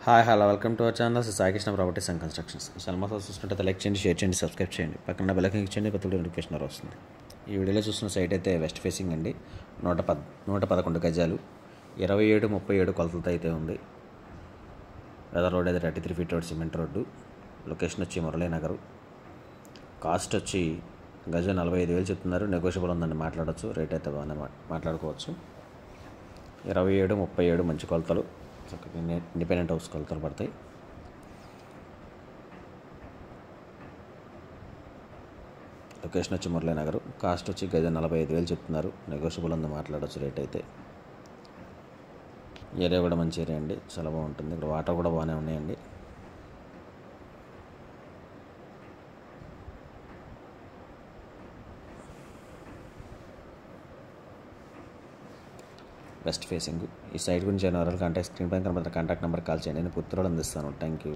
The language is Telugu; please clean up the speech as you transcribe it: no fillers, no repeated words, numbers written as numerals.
Hi hello welcome to our channel Sai Krishna properties and constructions. సల్మాతో చూస్తుంటే లైక్ చేయండి, షేర్ చేయండి, సబ్స్క్రైబ్ చేయండి, పక్కన బెల్ ఐకాన్ ఇచ్చేయండి, ప్రతి నోటిఫికేషన్ వస్తుంది. ఈ వీడియోలో చూస్తున్న సైట్ అయితే వెస్ట్ ఫేసింగ్ అండి. 111 గజాలు 27-37 కొలతలతో అయితే ఉంది. వెదర్ రోడ్ అయితే 33 feet road, cement road. Location వచ్చి మురళీనగర్. కాస్ట్ వచ్చి గజం 45,000 చెప్తున్నారు. నెగోషియబుల్ ఉందండి, మాట్లాడవచ్చు. రేట్ అయితే బాగానే మాట్లాడుకోవచ్చు. 27-37 మంచి కొలతలు, చక్కగా ఇండిపెండెంట్ హౌస్ కొలతలు పడతాయి. లొకేషన్ వచ్చి మురళీనగర్. కాస్ట్ వచ్చి గజం 45,000 చెప్తున్నారు. నెగోషియబుల్ ఉంది, మాట్లాడవచ్చు. రేట్ అయితే ఏరియా కూడా మంచి ఏరియా అండి, చాలా బాగుంటుంది. ఇక్కడ వాటర్ కూడా బాగానే ఉన్నాయండి. West facing. ఈ సైట్ గురించి ఏమైనా కాంటాక్ట్ స్క్రీన్ పైన కనబడుతున్న కాంటాక్ట్ నెంబర్ కాల్ చేయండి. నేను పూర్తి అందిస్తాను. Thank you.